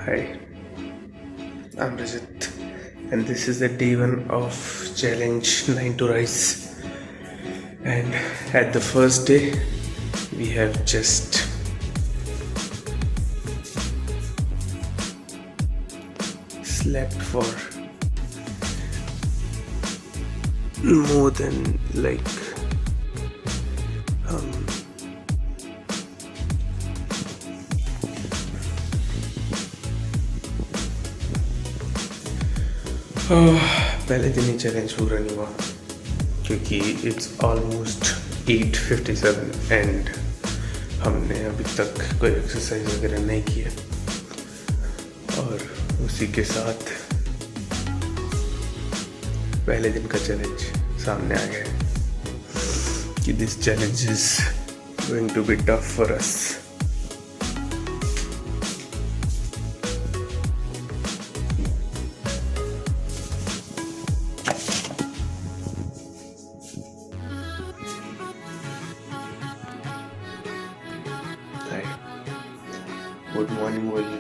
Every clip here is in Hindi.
Hi, I'm Rajat, and this is the day one of challenge 9 to rise. And at the first day, we have just slept for more than um, पहले दिन ही चैलेंज पूरा नहीं हुआ क्योंकि इट्स ऑलमोस्ट 8:57 एंड हमने अभी तक कोई एक्सरसाइज वगैरह नहीं किया और उसी के साथ पहले दिन का चैलेंज सामने आ गया है कि this challenge is going to be tough for us. Good morning बोलिए.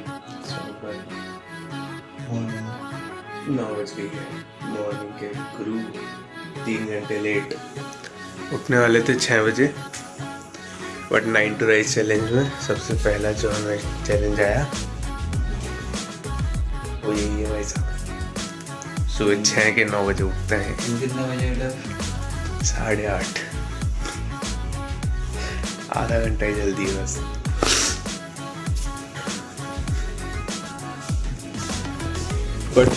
9 बज गई है. मॉर्निंग के गुरु 3 घंटे लेट उठने वाले थे 6 बजे. बट 9 टू राइज चैलेंज में सबसे पहला जो हमें चैलेंज आया वो यही है भाई साहब. सुबह 6 के 9 बजे उठते हैं. कितने बजे उठा? 8:30. आधा घंटा ही जल्दी है बस. बट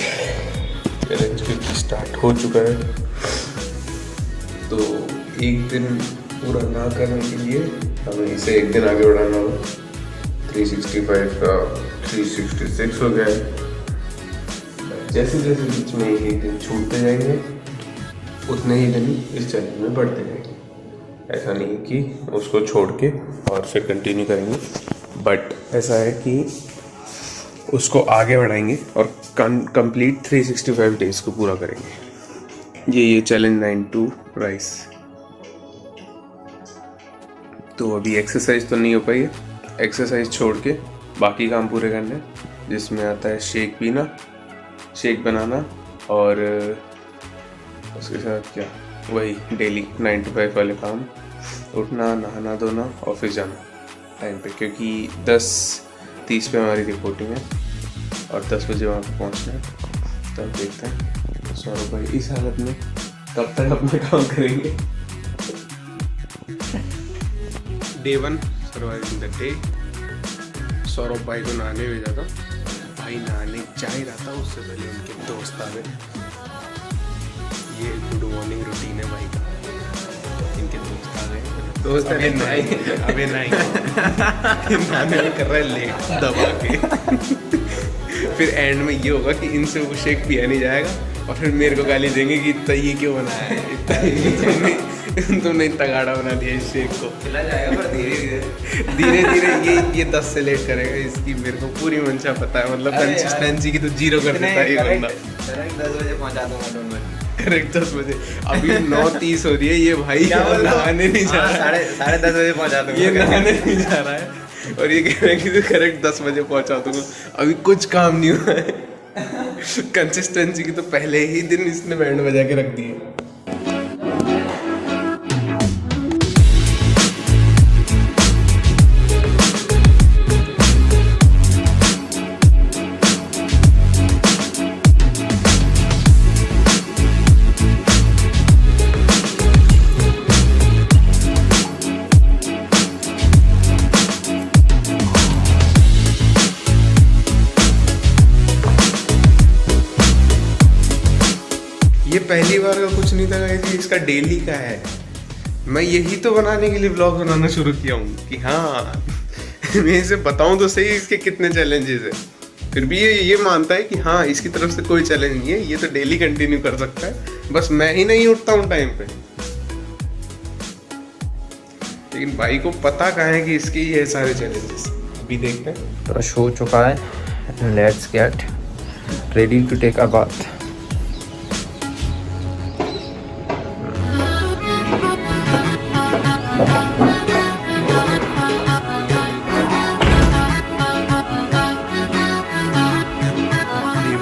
चैलेंज क्योंकि स्टार्ट हो चुका है तो एक दिन पूरा ना करने के लिए हमें इसे एक दिन आगे बढ़ाना होगा. 365 का 366 हो गया है. जैसे जैसे बीच में एक दिन छूटते जाएंगे उतने ही दिन इस चैलेंज में बढ़ते जाएंगे. ऐसा नहीं है कि उसको छोड़ के और फिर कंटिन्यू करेंगे. बट ऐसा है कि उसको आगे बढ़ाएंगे और कंप्लीट 365 डेज को पूरा करेंगे. ये चैलेंज 9 टू राइस. तो अभी एक्सरसाइज तो नहीं हो पाई है. एक्सरसाइज छोड़ के बाकी काम पूरे करने हैं जिसमें आता है शेक पीना, शेक बनाना और उसके साथ क्या वही डेली 9 to 5 वाले काम. उठना, नहाना धोना, ऑफिस जाना टाइम पे क्योंकि 10:30 पे हमारी रिपोर्टिंग है और 10 बजे वहाँ पे पहुँचना है. तब देखते हैं सौरभ भाई इस हालत में कब तक अपना काम करेंगे. Day 1 surviving the day. Saurabh भाई को नहाने भेजा था. भाई नहाने जा ही रहा था उससे पहले उनके दोस्त आ गए. ये गुड मॉर्निंग रूटीन है भाई का. इनके दोस्त आ गए. दोस्त अभी नहीं नहाने में कर रहा है लेट दबा के. फिर एंड में ये होगा कि इनसे वो शेक पिया नहीं जाएगा और फिर मेरे को गाली देंगे कि इतना ये क्यों बनाया है, इतना तुमने इतना गाढ़ा बना दिया इस शेक को. खिला जाएगा पर धीरे धीरे ये 10 से लेट करेगा. इसकी मेरे को पूरी मंशा पता है. मतलब कंसिस्टेंसी की तो जीरो कर देता है ये बंदा. 10 बजे पहुंचा दूंगा तुम. करेक्ट 10 बजे. अभी 9:30 हो रही है. ये भाई नहाने नहीं जा रहा है. 10:30 बजे पहुंचा दूंगा. ये नहाने नहीं जा रहा है और ये कह रहा है कि करेक्ट 10 बजे पहुंचा दूंगा. अभी कुछ काम नहीं हुआ है. कंसिस्टेंसी की तो पहले ही दिन इसने बैंड बजा के रख दी है. ये पहली बार का कुछ नहीं था गाइस. इसका डेली का है. मैं यही तो बनाने के लिए व्लॉग बनाना शुरू किया हूँ कि हाँ मैं इसे बताऊँ तो सही इसके कितने चैलेंजेस है. फिर भी ये मानता है कि हाँ इसकी तरफ से कोई चैलेंज नहीं है. ये तो डेली कंटिन्यू कर सकता है. बस मैं ही नहीं उठता हूँ टाइम पे. लेकिन भाई को पता कहाँ है कि इसके ये सारे चैलेंजेस. अभी देखते हैं. ब्रश हो चुका है. Let's get ready to take a bath.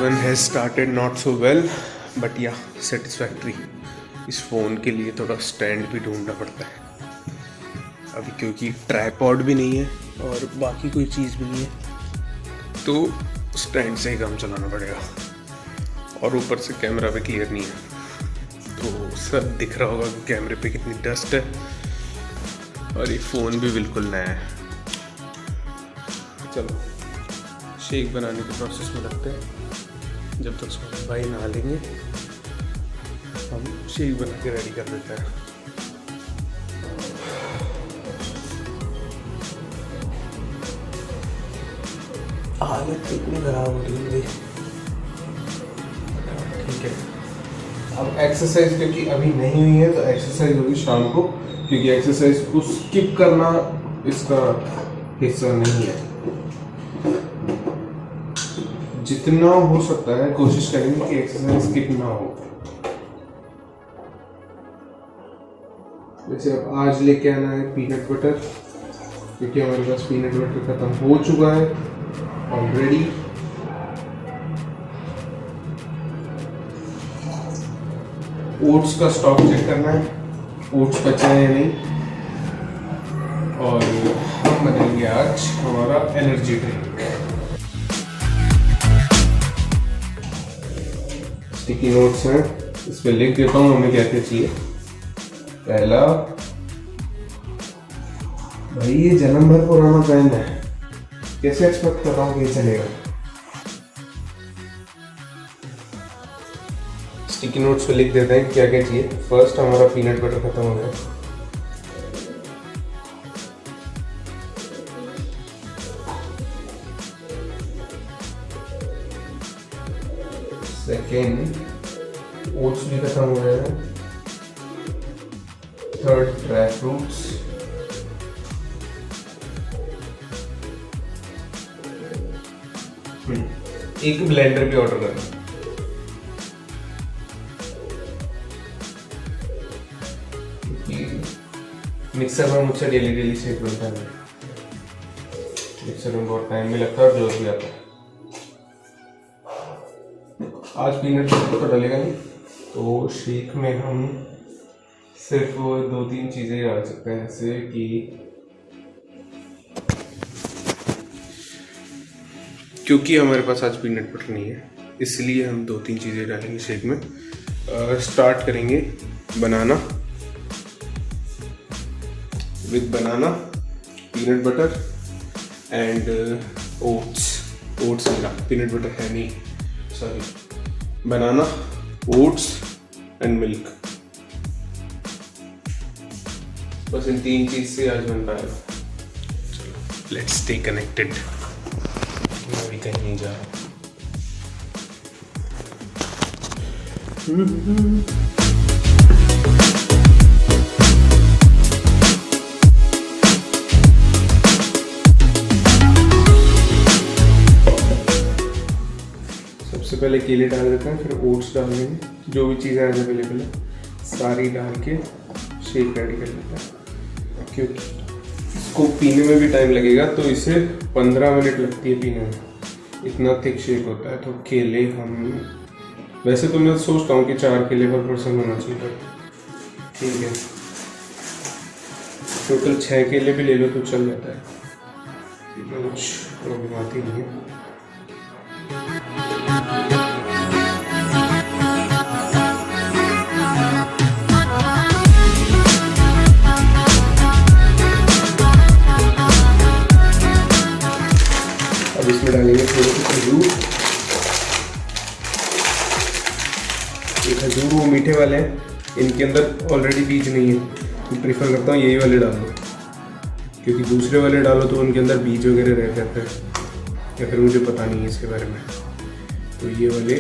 One has started not so well but yeah satisfactory. इस फ़ोन के लिए थोड़ा स्टैंड भी ढूंढना पड़ता है अभी, क्योंकि ट्राइपॉड भी नहीं है और बाकी कोई चीज़ भी नहीं है, तो स्टैंड से ही काम चलाना पड़ेगा। और ऊपर से कैमरा भी क्लियर नहीं है, तो सब दिख रहा होगा कि कैमरे पे कितनी डस्ट है। और ये फ़ोन भी बिल्कुल नया है। चलो शेक बनाने के प्रोसेस में लगते हैं। जब तक सोनू भाई नहा लेंगे हम शेक बना के रेडी कर देते हैं। हालत कितनी खराब हो रही है मेरी। ठीक है, अब एक्सरसाइज क्योंकि अभी नहीं हुई है तो एक्सरसाइज होगी शाम को, क्योंकि एक्सरसाइज को स्किप करना इसका हिस्सा नहीं है। जितना हो सकता है कोशिश करेंगे कि एक्सरसाइज स्किप ना हो। जैसे अब आज लेके आना है पीनट बटर, क्योंकि हमारे पास पीनट बटर खत्म हो चुका है ऑलरेडी। ओट्स का स्टॉक चेक करना है, ओट्स बचे हैं या नहीं। और हम बनाएंगे आज हमारा एनर्जी ड्रिंक। स्टिकी नोट्स हैं, इस पे लिख देता हूँ हमें क्या क्या चाहिए। पहला, भाई ये जन्म भर पुराना पेन है, कैसे एक्सपेक्ट कर रहा हूँ कि ये चलेगा। स्टिकी नोट्स पे लिख देते हैं क्या क्या चाहिए। फर्स्ट हमारा पीनट बटर खत्म हो गया। सेकेंड, ओट्स भी खत्म हो गए हैं। Third, dry fruits. एक ब्लेंडर भी ऑर्डर करना। मिक्सर में मुझसे डेली शेक बनता है, मिक्सर में बहुत टाइम भी लगता है और जोश भी आता है। आज पीनट बटर तो डलेगा नहीं, तो शेक में हम सिर्फ 2-3 चीज़ें डाल सकते हैं, जैसे कि क्योंकि हमारे पास आज पीनट बटर नहीं है इसलिए हम 2-3 चीज़ें डालेंगे शेक में। स्टार्ट करेंगे banana, with banana, peanut butter and oats. Oats मिला, पीनट बटर है नहीं, sorry. Banana, oats and milk, बस इन 3 चीज से आज बन पाएगा। चलो लेट्स स्टे कनेक्टेड, मैं अभी कहीं नहीं जा रहा। सबसे पहले केले डाल देते हैं, फिर ओट्स डाल देंगे, जो भी चीज़ें आज अवेलेबल है सारी डाल के शेक रेडी कर लेते हैं। क्योंकि इसको पीने में भी टाइम लगेगा, तो इसे 15 मिनट लगती है पीने में, इतना थिक शेक होता है। तो केले हम, वैसे तो मैं सोचता हूँ कि 4 केले पर पर्सन होना चाहिए, पर ठीक है, टोटल 6 केले भी ले लो तो चल जाता है, इतना कुछ प्रॉब्लम आती नहीं है। अब इसमें डालेंगे थोड़े से खजूर। ये खजूर वो मीठे वाले हैं, इनके अंदर ऑलरेडी बीज नहीं है, मैं प्रीफर करता हूँ यही वाले डाल दो, क्योंकि दूसरे वाले डालो तो उनके अंदर बीज वगैरह रह जाते हैं, या फिर मुझे पता नहीं है इसके बारे में। तो ये वाले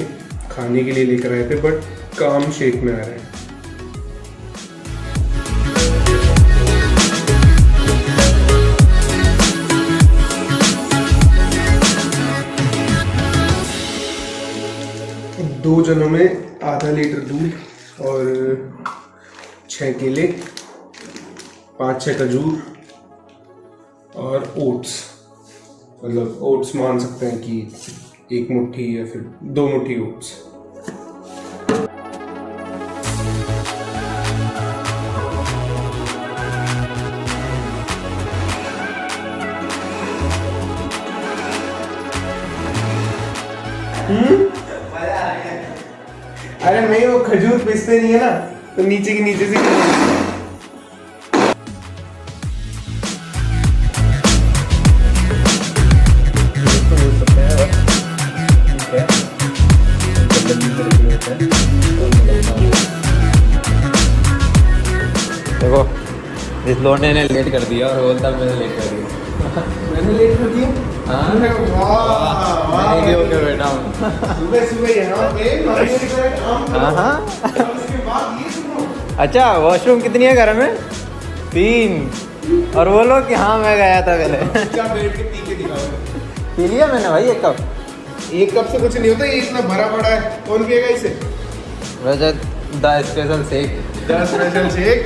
खाने के लिए लेकर आए थे, बट काम शेक में आ रहा है। दो जनों में आधा लीटर दूध और 6 केले, 5-6 खजूर और ओट्स, मतलब ओट्स मान सकते हैं कि 1 मुट्ठी या फिर 2 मुट्ठी ओट्स। अरे नहीं, वो खजूर पिसते नहीं है ना, तो नीचे के नीचे से देखो इस लोने ने लेट कर दिया और बोलता मैंने लेट कर दिया। मैंने लेट कर दिया। हाँ मैं मैं भी होकर बैठा हूँ। सुबह सुबह यहाँ पे नारियल का एक आम हाँ हाँ। और उसके बाद ये सुनो। अच्छा वॉशरूम कितनी है घर में? 3। और बोलो कि हाँ मैं गया था पहले। क्या बैठ के पी के दिखाओ। पी लिया मैंने भाई 1 कप। 1 कप से कुछ नहीं होता, ये इतना भरा पड़ा है, कौन पिएगा इसे? वैसे the special shake. 10 special shake.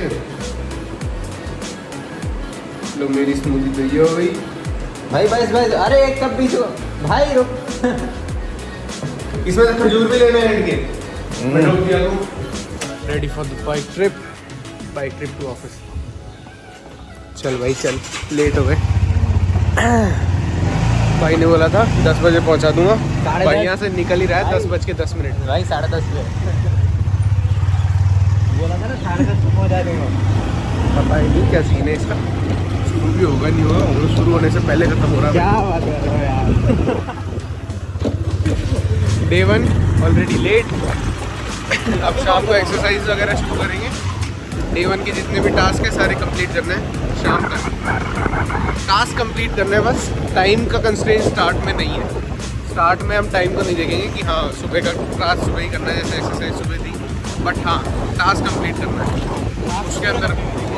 लो मेरी स्मूदी तो ये हो गई भाई भाई अरे 1 कप भी तो भाई रुक। इसमें तो खजूर भी लेने हैं इनके। मैं रोक दिया तुम। Ready for the bike trip to office. चल भाई चल, लेट हो गए। भाई ने बोला था 10 बजे पहुंचा दूंगा, भाई यहाँ से निकल ही रहा है 10:10 में। भाई 10:30 पे बोला था ना 10:30 पे पहुंचा दूंगा। पता ही नहीं क्या सीन है इसका, शुरू भी होगा नहीं होगा, और शुरू होने से पहले खत्म हो रहा है। क्या बात कर रहे हो यार। Day 1 already late. अब शाम को एक्सरसाइज वगैरह शुरू करेंगे। Day 1 के जितने भी टास्क है सारे कंप्लीट करने हैं शाम तक। टास्क कंप्लीट करना है बस, टाइम का कंस्ट्रेंट स्टार्ट में नहीं है। स्टार्ट में हम टाइम को नहीं देखेंगे कि हाँ सुबह का टास्क सुबह ही करना है जैसे एक्सरसाइज सुबह थी, बट हाँ टास्क कंप्लीट करना है।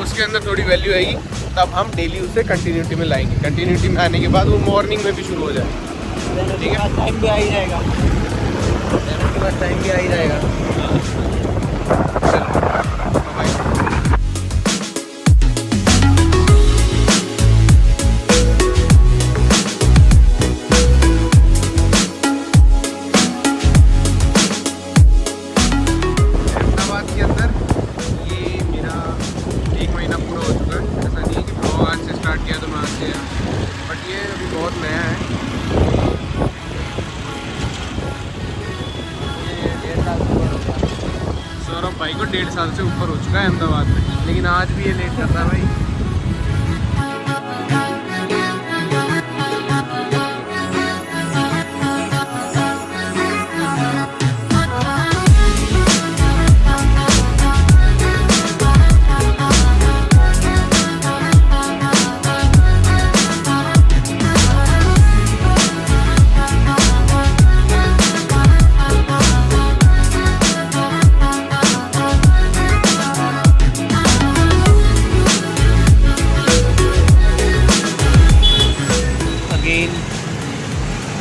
उसके अंदर थोड़ी वैल्यू आएगी, तब हम डेली उसे कंटिन्यूटी में लाएंगे। कंटिन्यूटी में आने के बाद वो मॉर्निंग में भी शुरू हो जाए। ठीक है, टाइम भी आ ही जाएगा। टाइम भी आ ही जाएगा। अहमदाबाद के अंदर ये मेरा 1 महीना पूरा हो चुका है। ऐसा नहीं है कि ब्लॉग आज से स्टार्ट किया तो मैं आज से आया, बट ये अभी बहुत नया है। सौरभ भाई को 1.5 साल से ऊपर हो चुका है अहमदाबाद में, लेकिन आज भी ये लेट करता है भाई।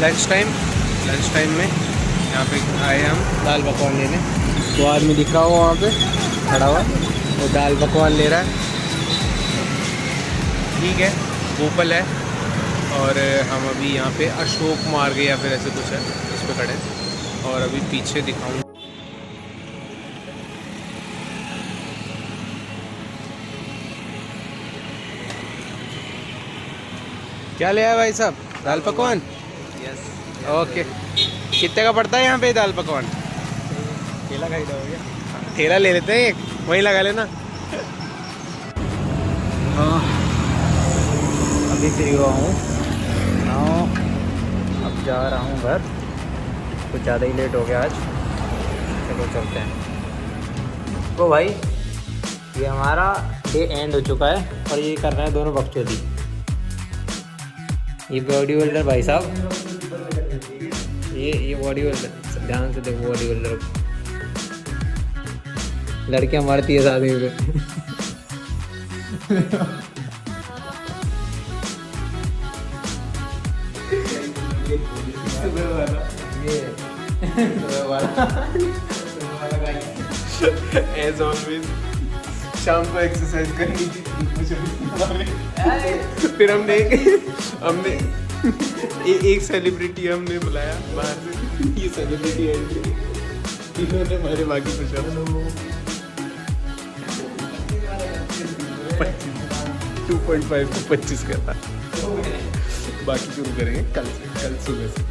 लंच टाइम में यहाँ पे आए हम दाल पकवान लेने। तो आदमी दिख रहा हो वहाँ पे खड़ा हुआ, वो दाल पकवान ले रहा है। ठीक है, भोपाल है और हम अभी यहाँ पे अशोक मार्ग या फिर ऐसे कुछ है उस पर खड़े हैं। और अभी पीछे दिखाऊँ, क्या ले आया भाई साहब? दाल पकवान। यस। ओके, कितने का पड़ता है यहाँ पे दाल पकवान? केला खरीदा हो गया। ठेला ले लेते हैं एक, वहीं लगा लेना। अभी फ्री हुआ हूँ, अब जा रहा हूँ घर। कुछ ज़्यादा ही लेट हो गया आज, चलो चलते हैं। तो भाई ये हमारा डे एंड हो चुका है और ये कर रहे हैं दोनों बकचोदी। ये बॉडी बिल्डर भाई साहब, ये बॉडी बिल्डर, ध्यान से देखो बॉडी बिल्डर। लड़कियां मरती है शादी में। As always, शाम को एक्सरसाइज करनी थी। फिर हमने एक सेलिब्रिटी हमने बुलाया बाहर से, ये सेलिब्रिटी है, इन्होंने हमारे बाकी पूछा 2.5 को 25 का था। बाकी शुरू करेंगे कल सुबह से।